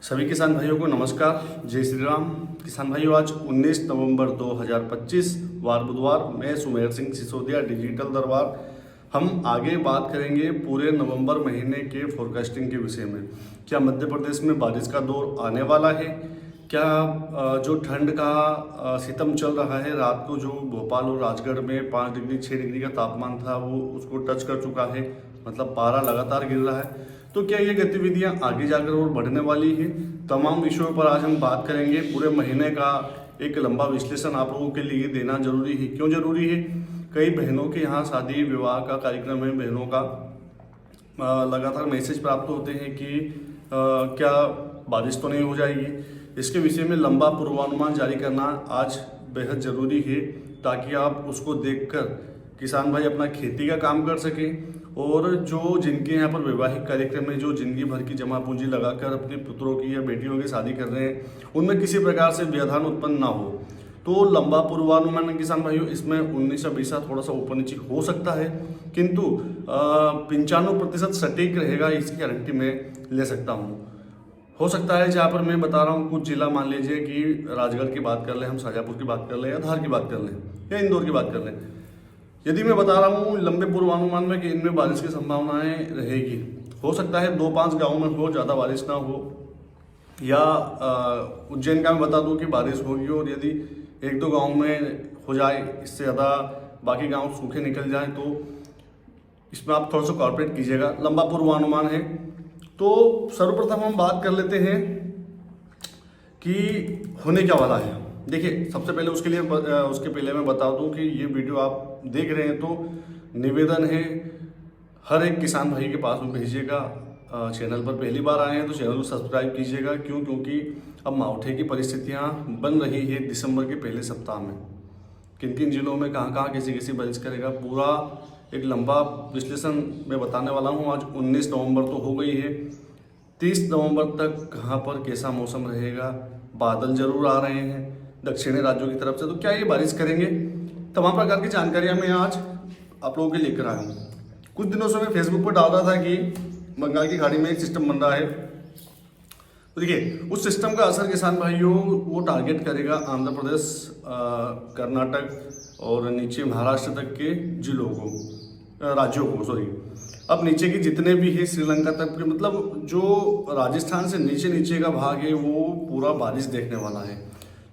सभी किसान भाइयों को नमस्कार, जय श्री राम। किसान भाइयों, आज 19 नवंबर 2025 वार बुधवार, मैं सुमेर सिंह सिसोदिया, डिजिटल दरबार। हम आगे बात करेंगे पूरे नवंबर महीने के फोरकास्टिंग के विषय में। क्या मध्य प्रदेश में बारिश का दौर आने वाला है? क्या जो ठंड का सितम चल रहा है, रात को जो भोपाल और राजगढ़ में 5 डिग्री 6 डिग्री का तापमान था वो उसको टच कर चुका है, मतलब पारा लगातार गिर रहा है। तो क्या ये गतिविधियां आगे जाकर और बढ़ने वाली है? तमाम विषयों पर आज हम बात करेंगे। पूरे महीने का एक लंबा विश्लेषण आप लोगों के लिए देना जरूरी है। क्यों जरूरी है? कई बहनों के यहाँ शादी विवाह का कार्यक्रम है, बहनों का लगातार मैसेज प्राप्त होते हैं कि क्या बारिश तो नहीं हो जाएगी। इसके विषय में लंबा पूर्वानुमान जारी करना आज बेहद ज़रूरी है, ताकि आप उसको देखकर किसान भाई अपना खेती का काम कर सकें, और जो जिनके यहाँ पर वैवाहिक कार्यक्रम है, जो जिंदगी भर की जमा पूंजी लगाकर अपने पुत्रों की या बेटियों की शादी कर रहे हैं, उनमें किसी प्रकार से व्यवधान उत्पन्न ना हो। तो लंबा पूर्वानुमान किसान भाइयों, इसमें 19 या 20 थोड़ा सा ऊपर नीचे हो सकता है, किंतु 95% सटीक रहेगा, इसकी गारंटी मैं ले सकता हूँ। हो सकता है जहाँ पर मैं बता रहा हूँ कुछ जिला, मान लीजिए कि राजगढ़ की बात कर लें, हम शाजापुर की बात कर लें, या धार की बात कर लें, या इंदौर की बात कर लें। यदि मैं बता रहा हूँ लंबे पूर्वानुमान में कि इनमें बारिश की संभावनाएं रहेगी, हो सकता है 2-5 गाँव में हो, ज़्यादा बारिश ना हो। या उज्जैन का मैं बता दूं कि बारिश होगी, और यदि 1-2 गाँव में हो जाए, इससे ज़्यादा बाकी गाँव सूखे निकल जाए, तो इसमें आप थोड़ा सा कॉर्पोरेट कीजिएगा। लंबा पूर्वानुमान है। तो सर्वप्रथम हम बात कर लेते हैं कि होने क्या वाला है। देखिए, सबसे पहले उसके पहले मैं बता दूं कि ये वीडियो आप देख रहे हैं तो निवेदन है, हर एक किसान भाई के पास में भेजिएगा। चैनल पर पहली बार आए हैं तो चैनल को सब्सक्राइब कीजिएगा। क्योंकि अब मावठे की परिस्थितियां बन रही है दिसंबर के पहले सप्ताह में। किन किन जिलों में कहाँ कहाँ कैसी बारिश करेगा, पूरा एक लंबा विश्लेषण मैं बताने वाला हूँ। आज 19 नवंबर तो हो गई है, 30 नवंबर तक कहाँ पर कैसा मौसम रहेगा। बादल जरूर आ रहे हैं दक्षिणी राज्यों की तरफ से, तो क्या ये बारिश करेंगे? तमाम प्रकार की जानकारियां मैं आज आप लोगों के लेकर आया हूँ। कुछ दिनों से मैं फेसबुक पर डाल रहा था कि बंगाल की खाड़ी में एक सिस्टम बन रहा है। तो देखिए, उस सिस्टम का असर किसान भाइयों वो टारगेट करेगा आंध्र प्रदेश, कर्नाटक और नीचे महाराष्ट्र तक के जिलों को, राज्यों को, सॉरी। अब नीचे की जितने भी है, श्रीलंका तक के, मतलब जो राजस्थान से नीचे का भाग है वो पूरा बारिश देखने वाला है।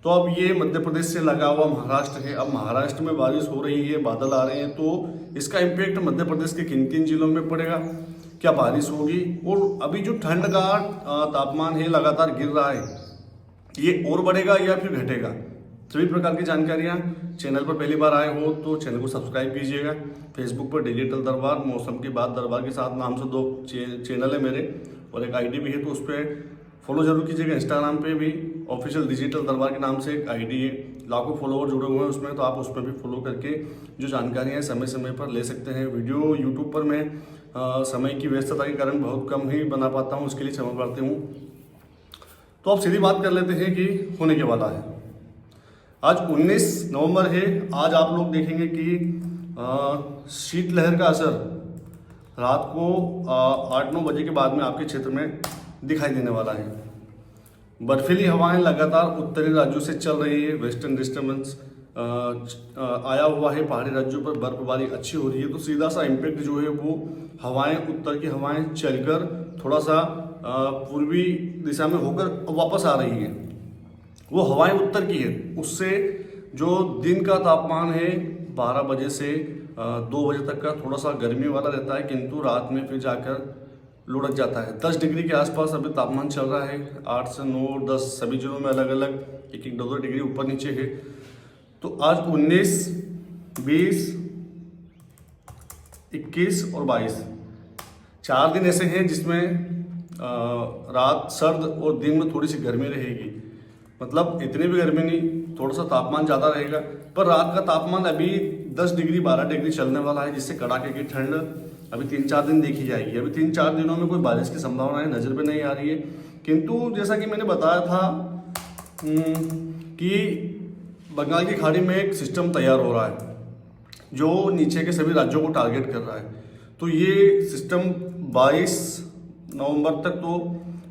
तो अब ये मध्य प्रदेश से लगा हुआ महाराष्ट्र है। अब महाराष्ट्र में बारिश हो रही है, बादल आ रहे हैं, तो इसका इम्पैक्ट मध्य प्रदेश के किन किन जिलों में पड़ेगा, क्या बारिश होगी, और अभी जो ठंड का तापमान है लगातार गिर रहा है, ये और बढ़ेगा या फिर घटेगा। सभी प्रकार की जानकारियाँ, चैनल पर पहली बार आए हो तो चैनल को सब्सक्राइब कीजिएगा। फेसबुक पर डिजिटल दरबार, मौसम की बात दरबार के साथ नाम से 2 चैनल है मेरे, और एक आईडी भी है, तो उस पर फॉलो जरूर कीजिएगा। इंस्टाग्राम पे भी ऑफिशियल डिजिटल दरबार के नाम से एक आईडी है, लाखों फॉलोवर जुड़े हुए हैं उसमें, तो आप उसमें भी फॉलो करके जो जानकारियाँ समय समय पर ले सकते हैं। वीडियो यूट्यूब पर मैं समय की व्यस्तता के कारण बहुत कम ही बना पाता हूँ, उसके लिए क्षमा प्रार्थी हूँ। तो अब सीधी बात कर लेते हैं कि होने के वाला है। आज 19 नवंबर है। आज आप लोग देखेंगे कि शीतलहर का असर रात को 8-9 बजे के बाद में आपके क्षेत्र में दिखाई देने वाला है। बर्फीली हवाएं लगातार उत्तरी राज्यों से चल रही है, वेस्टर्न डिस्टर्बेंस आया हुआ है, पहाड़ी राज्यों पर बर्फबारी अच्छी हो रही है, तो सीधा सा इम्पैक्ट जो है वो हवाएं, उत्तर की हवाएं चलकर थोड़ा सा पूर्वी दिशा में होकर वापस आ रही है। वो हवाएं उत्तर की है, उससे जो दिन का तापमान है 12 बजे से 2 बजे तक का थोड़ा सा गर्मी वाला रहता है, किंतु रात में फिर जाकर लुढ़क जाता है। 10 डिग्री के आसपास अभी तापमान चल रहा है। 8 से 9, 10 सभी जिलों में अलग अलग 1-2 डिग्री ऊपर नीचे है। तो आज 19, 20, 21 और 22 4 दिन ऐसे हैं जिसमें रात सर्द और दिन में थोड़ी सी गर्मी रहेगी। मतलब इतनी भी गर्मी नहीं, थोड़ा सा तापमान ज़्यादा रहेगा, पर रात का तापमान अभी 10 डिग्री 12 डिग्री चलने वाला है, जिससे कड़ाके की ठंड अभी 3-4 दिन देखी जाएगी। अभी 3-4 दिनों में कोई बारिश की संभावनाएं नज़र पे नहीं आ रही है, किंतु जैसा कि मैंने बताया था कि बंगाल की खाड़ी में एक सिस्टम तैयार हो रहा है जो नीचे के सभी राज्यों को टारगेट कर रहा है। तो ये सिस्टम 22 नवंबर तक तो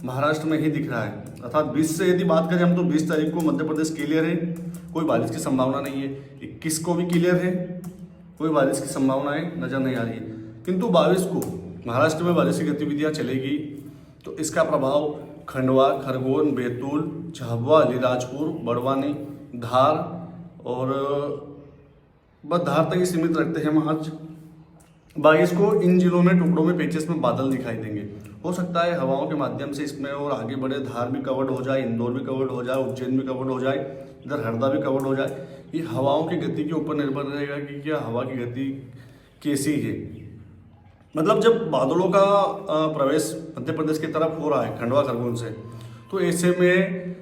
महाराष्ट्र में ही दिख रहा है। अर्थात 20 से यदि बात करें हम तो 20 तारीख को मध्य प्रदेश क्लियर है, कोई बारिश की संभावना नहीं है। 21 को भी क्लियर है, कोई बारिश की संभावनाएं नजर नहीं आ रही है। किंतु 22 को महाराष्ट्र में बारिश की गतिविधियां चलेगी, तो इसका प्रभाव खंडवा, खरगोन, बैतूल, झाबुआ, अलीराजपुर, बड़वानी, धार और बस धार तक ही सीमित रखते हैं हम आज। 22 को इन जिलों में टुकड़ों में पेचेस में बादल दिखाई देंगे। हो सकता है हवाओं के माध्यम से इसमें और आगे बढ़े, धार भी कवर्ड हो जाए, इंदौर भी कवर्ड हो जाए, उज्जैन भी कवर्ड हो जाए, इधर हरदा भी कवर्ड हो जाए। ये हवाओं की गति के ऊपर निर्भर रहेगा कि क्या हवा की गति कैसी है। मतलब जब बादलों का प्रवेश मध्य प्रदेश की तरफ हो रहा है खंडवा खरगोन से, तो ऐसे में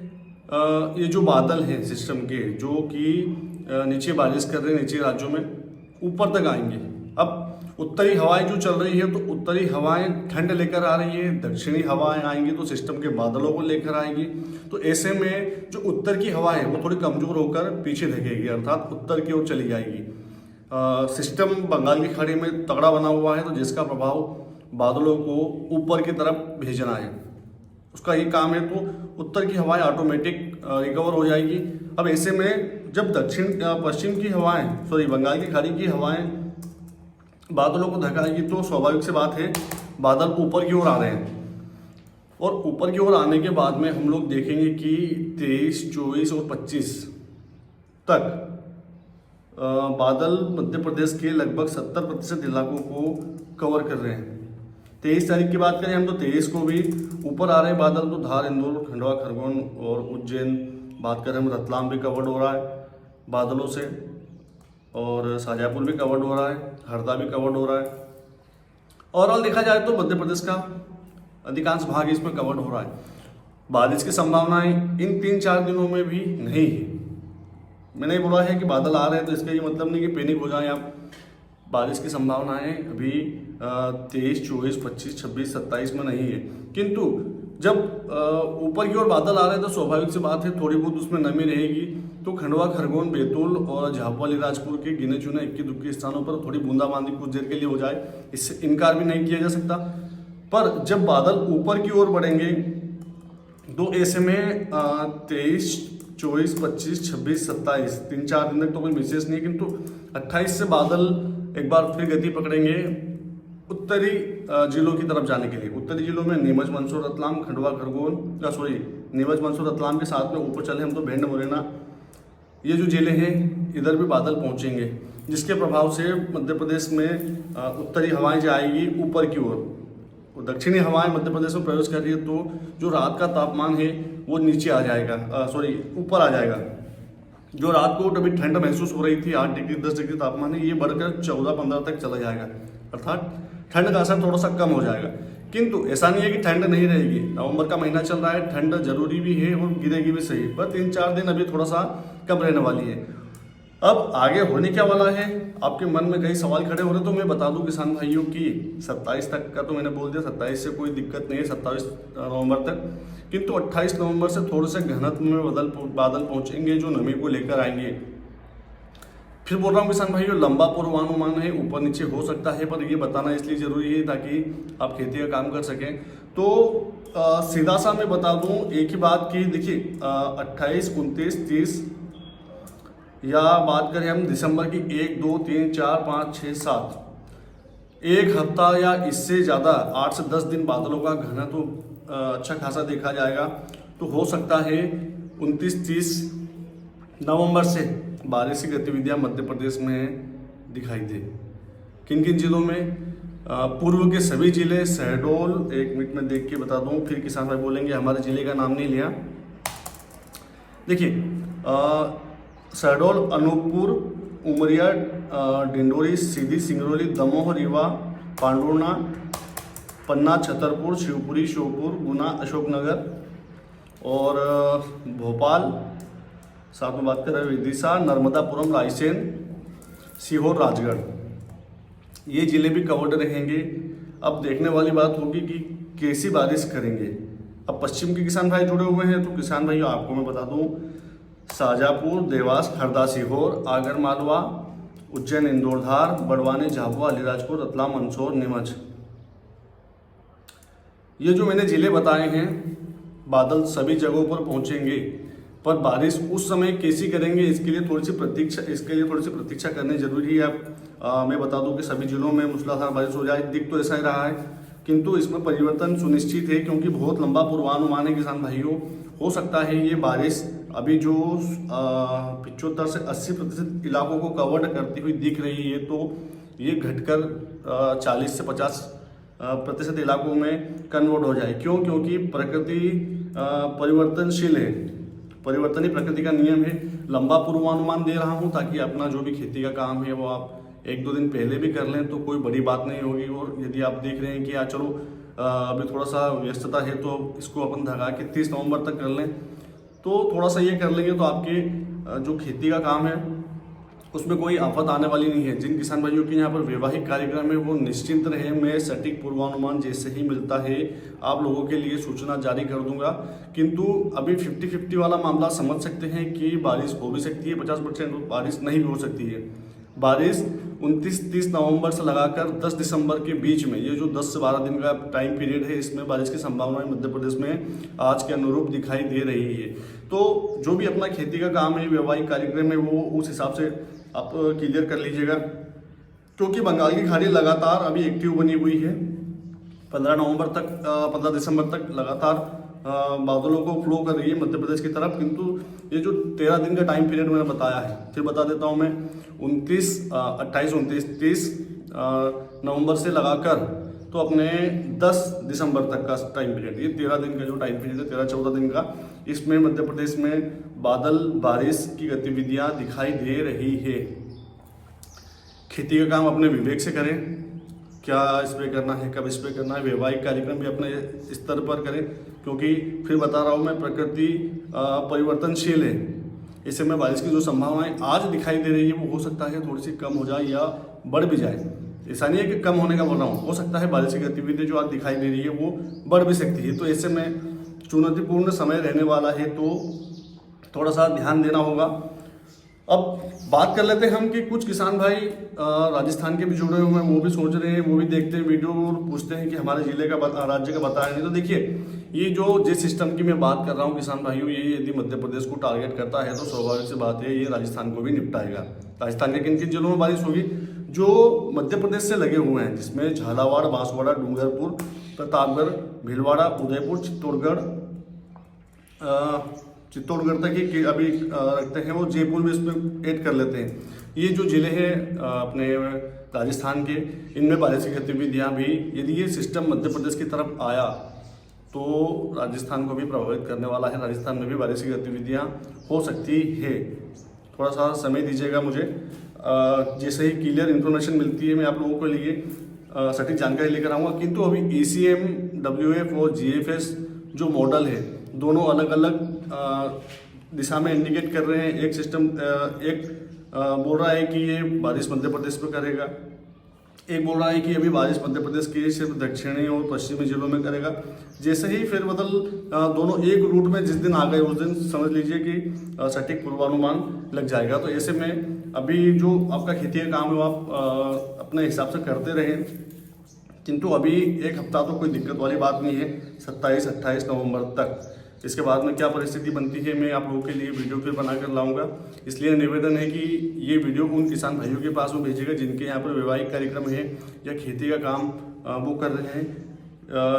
ये जो बादल हैं सिस्टम के जो कि नीचे बारिश कर रहे हैं, नीचे राज्यों में ऊपर तक आएंगे। अब उत्तरी हवाएं जो चल रही है तो उत्तरी हवाएं ठंड लेकर आ रही है, दक्षिणी हवाएं आएंगी तो सिस्टम के बादलों को लेकर आएंगी। तो ऐसे में जो उत्तर की हवा है वो थोड़ी कमजोर होकर पीछे धकेगी, अर्थात उत्तर की ओर चली जाएगी। सिस्टम बंगाल की खाड़ी में तगड़ा बना हुआ है, तो जिसका प्रभाव बादलों को ऊपर की तरफ भेजना है, उसका ये काम है। तो उत्तर की हवाएं ऑटोमेटिक रिकवर हो जाएगी। अब ऐसे में जब पश्चिम की हवाएं बंगाल की खाड़ी की हवाएं बादलों को धकाएगी, तो स्वाभाविक सी बात है बादल ऊपर की ओर आ रहे हैं। और ऊपर की ओर आने के बाद में हम लोग देखेंगे कि 23, 24 और 25 तक बादल मध्य प्रदेश के लगभग 70% इलाकों को कवर कर रहे हैं। 23 तारीख की बात करें हम तो 23 को भी ऊपर आ रहे हैं बादल, तो धार, इंदौर, खंडवा, खरगोन और उज्जैन, बात करें हम रतलाम भी कवर्ड हो रहा है बादलों से, और शाजापुर भी कवर्ड हो रहा है, हरदा भी कवर्ड हो रहा है। ओवरऑल देखा जाए तो मध्य प्रदेश का अधिकांश भाग इसमें कवर्ड हो रहा है। बारिश की संभावनाएं इन 3-4 दिनों में भी नहीं है। मैंने बोला है कि बादल आ रहे हैं तो इसका ये मतलब नहीं कि पैनिक हो जाएं आप। बारिश की संभावनाएं अभी 23, 24, 25, 26, 27 में नहीं है। किंतु जब ऊपर की ओर बादल आ रहे हैं तो स्वाभाविक सी बात है थोड़ी बहुत उसमें नमी रहेगी। तो खंडवा, खरगोन, बैतूल और झाबुआ, अलीराजपुर के गिने चुने 21-22 स्थानों पर थोड़ी बूंदाबांदी कुछ देर के लिए हो जाए, इससे इनकार भी नहीं किया जा सकता। पर जब बादल ऊपर की ओर बढ़ेंगे तो ऐसे में 23, 24, 25, 26, 27 3-4 दिन तक तो कोई विशेष नहीं है। किंतु 28 से बादल एक बार फिर गति पकड़ेंगे उत्तरी जिलों की तरफ जाने के लिए। उत्तरी जिलों में नीमच, मंदसौर, रतलाम, खंडवा, खरगोन नीमच, मंदसौर, रतलाम के साथ में ऊपर चले हम तो भिंड, मुरैना, ये जो जिले हैं इधर भी बादल पहुंचेंगे, जिसके प्रभाव से मध्य प्रदेश में उत्तरी हवाएं जाएगी ऊपर की ओर। दक्षिणी हवाएं मध्य प्रदेश में प्रवेश कर रही है तो जो रात का तापमान है वो नीचे आ जाएगा, ऊपर आ जाएगा। जो रात को कभी ठंड महसूस हो रही थी 8 डिग्री 10 डिग्री तापमान है, ये बढ़कर 14-15 तक चला जाएगा, अर्थात ठंड का असर थोड़ा सा कम हो जाएगा। किंतु ऐसा नहीं है कि ठंड नहीं रहेगी। नवंबर का महीना चल रहा है, ठंड जरूरी भी है और गिरेगी भी सही, पर 3-4 दिन अभी थोड़ा सा कम रहने वाली है। अब आगे होने क्या वाला है, आपके मन में कई सवाल खड़े हो रहे, तो मैं बता दूं किसान भाइयों की 27 तक का तो मैंने बोल दिया, 27 से कोई दिक्कत नहीं है, 27 नवंबर तक। किंतु 28 नवंबर से थोड़े से घनत्व में बादल पहुंचेंगे जो नमी को लेकर आएंगे। फिर बोल रहा हूँ किसान भाइयों, लंबा पूर्वानुमान है, ऊपर नीचे हो सकता है, पर ये बताना इसलिए जरूरी है ताकि आप खेती का काम कर सकें। तो सीधा सा मैं बता दूं एक ही बात की, देखिए 28, 29, 30 या बात करें हम दिसंबर की 1, 2, 3, 4, 5, 6, 7 एक हफ्ता या इससे ज़्यादा 8 से 10 दिन बादलों का घनत्व अच्छा खासा देखा जाएगा। तो हो सकता है 29-30 नवंबर से बारिश की गतिविधियां मध्य प्रदेश में दिखाई दे। किन किन जिलों में, पूर्व के सभी जिले, शहडोल, 1 मिनट में देख के बता दूं, फिर किसान भाई बोलेंगे हमारे जिले का नाम नहीं लिया। देखिए शहडोल, अनूपपुर, उमरिया, डिंडोरी, सीधी, सिंगरौली, दमोह, रीवा, पांडुर्णा, पन्ना, छतरपुर, शिवपुरी, श्योपुर, गुना, अशोकनगर और भोपाल, साथ में बात करें विदिशा, नर्मदापुरम, रायसेन, सीहोर, राजगढ़, ये जिले भी कवर्ड रहेंगे। अब देखने वाली बात होगी कि कैसी बारिश करेंगे। अब पश्चिम के किसान भाई जुड़े हुए हैं तो किसान भाई आपको मैं बता दूं, शाजापुर, देवास, हरदा, सीहोर, आगर मालवा, उज्जैन, इंदौर, धार, बड़वानी, झाबुआ, अलीराजपुर, रतलाम, मंदसौर, नीमच, ये जो मैंने जिले बताए हैं बादल सभी जगहों पर पहुंचेंगे, पर बारिश उस समय कैसी करेंगे इसके लिए थोड़ी सी प्रतीक्षा करनी जरूरी है। मैं बता दूं कि सभी जिलों में मूसलाधार बारिश हो जाए, दिख तो ऐसा ही रहा है, किंतु इसमें परिवर्तन सुनिश्चित है क्योंकि बहुत लंबा पूर्वानुमान है किसान भाइयों। हो सकता है ये बारिश अभी जो 75 से 80% इलाकों को कवर करती हुई दिख रही है, तो ये घटकर 40 से 50% इलाकों में कन्वर्ट हो जाए। क्यों? क्योंकि प्रकृति परिवर्तनशील है, परिवर्तन ही प्रकृति का नियम है। लंबा पूर्वानुमान दे रहा हूँ ताकि अपना जो भी खेती का काम है वो आप 1-2 दिन पहले भी कर लें तो कोई बड़ी बात नहीं होगी। और यदि आप देख रहे हैं कि यार चलो अभी थोड़ा सा व्यस्तता है तो इसको अपन धगा के 30 नवंबर तक कर लें, तो थोड़ा सा ये कर लेंगे तो आपके जो खेती का काम है उसमें कोई आफत आने वाली नहीं है। जिन किसान भाइयों के यहाँ पर वैवाहिक कार्यक्रम है वो निश्चिंत रहे, मैं सटीक पूर्वानुमान जैसे ही मिलता है आप लोगों के लिए सूचना जारी कर दूंगा। किंतु अभी 50-50 वाला मामला समझ सकते हैं कि बारिश हो भी सकती है 50%, बारिश नहीं भी हो सकती है। बारिश 29-30 नवंबर से लगाकर 10 दिसंबर के बीच में, ये जो 10 से 12 दिन का टाइम पीरियड है, इसमें बारिश की संभावनाएं मध्य प्रदेश में आज के अनुरूप दिखाई दे रही है। तो जो भी अपना खेती का काम है, वैवाहिक कार्यक्रम है, वो उस हिसाब से आप क्लियर कर लीजिएगा, क्योंकि बंगाल की खाड़ी लगातार अभी एक्टिव बनी हुई है। 15 दिसंबर तक लगातार बादलों को फ्लो कर रही है मध्य प्रदेश की तरफ। किंतु ये जो 13 दिन का टाइम पीरियड मैंने बताया है, फिर बता देता हूँ मैं, 30 नवंबर से लगाकर तो अपने 10 दिसंबर तक का टाइम पीरियड, ये 13 दिन का जो टाइम पीरियड है, 13-14 दिन का, इसमें मध्य प्रदेश में बादल बारिश की गतिविधियां दिखाई दे रही है। खेती का काम अपने विवेक से करें, क्या स्प्रे करना है, कब स्प्रे करना है, वैवाहिक कार्यक्रम भी अपने स्तर पर करें, क्योंकि फिर बता रहा हूँ मैं प्रकृति परिवर्तनशील है। इस समय बारिश की जो संभावनाएं आज दिखाई दे रही है वो हो सकता है थोड़ी सी कम हो जाए या बढ़ भी जाए। ऐसा नहीं है कि कम होने का बोल रहा हूँ, हो सकता है बारिश की गतिविधि जो आज दिखाई दे रही है वो बढ़ भी सकती है। तो ऐसे में चुनौतीपूर्ण समय रहने वाला है, तो थोड़ा सा ध्यान देना होगा। अब बात कर लेते हैं हम कि कुछ किसान भाई राजस्थान के भी जुड़े हुए हैं, वो भी सोच रहे हैं, वो भी देखते हैं वीडियो और पूछते हैं कि हमारे जिले का राज्य का बताया नहीं। तो देखिए, ये जो जिस सिस्टम की मैं बात कर रहा हूँ किसान भाइयों, ये यदि मध्य प्रदेश को टारगेट करता है तो स्वाभाविक सी बात है ये राजस्थान को भी निपटाएगा। राजस्थान के किन किन जिलों में बारिश होगी? जो मध्य प्रदेश से लगे हुए हैं, जिसमें झालावाड़, बांसवाड़ा, डूंगरपुर, प्रतापगढ़, भीलवाड़ा, उदयपुर, चित्तौड़गढ़ तक ही अभी रखते हैं, वो जयपुर भी इसमें ऐड कर लेते हैं। ये जो जिले हैं अपने राजस्थान के, इनमें बारिश की गतिविधियाँ भी, यदि ये सिस्टम मध्य प्रदेश की तरफ आया तो राजस्थान को भी प्रभावित करने वाला है। राजस्थान में भी बारिश की गतिविधियाँ हो सकती है। थोड़ा सा समय दीजिएगा मुझे, जैसे ही क्लियर इन्फॉर्मेशन मिलती है मैं आप लोगों के लिए सटीक जानकारी लेकर आऊँगा। किंतु अभी ECM, WF और GFS जो मॉडल है, दोनों अलग अलग दिशा में इंडिकेट कर रहे हैं। एक सिस्टम बोल रहा है कि ये बारिश मध्य प्रदेश में करेगा, एक बोल रहा है कि अभी बारिश मध्य प्रदेश के सिर्फ दक्षिणी और पश्चिमी जिलों में करेगा। जैसे ही फेरबदल दोनों एक रूट में जिस दिन आ गए उस दिन समझ लीजिए कि सटीक पूर्वानुमान लग जाएगा। तो ऐसे में अभी जो आपका खेती का काम है वो आप अपने हिसाब से करते रहें, किंतु अभी एक हफ्ता तो कोई दिक्कत वाली बात नहीं है, 27-28 नवंबर तक। इसके बाद में क्या परिस्थिति बनती है मैं आप लोगों के लिए वीडियो फिर बनाकर लाऊंगा। इसलिए निवेदन है कि ये वीडियो उन किसान भाइयों के पास में भेजिएगा जिनके यहाँ पर वैवाहिक कार्यक्रम है या खेती का काम वो कर रहे हैं।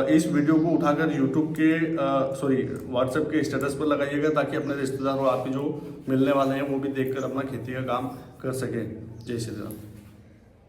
इस वीडियो को उठाकर यूट्यूब के व्हाट्सएप के स्टेटस पर लगाइएगा, ताकि अपने रिश्तेदार और आपके जो मिलने वाले हैं वो भी देखकर अपना खेती का काम कर सकें। जय श्री राम।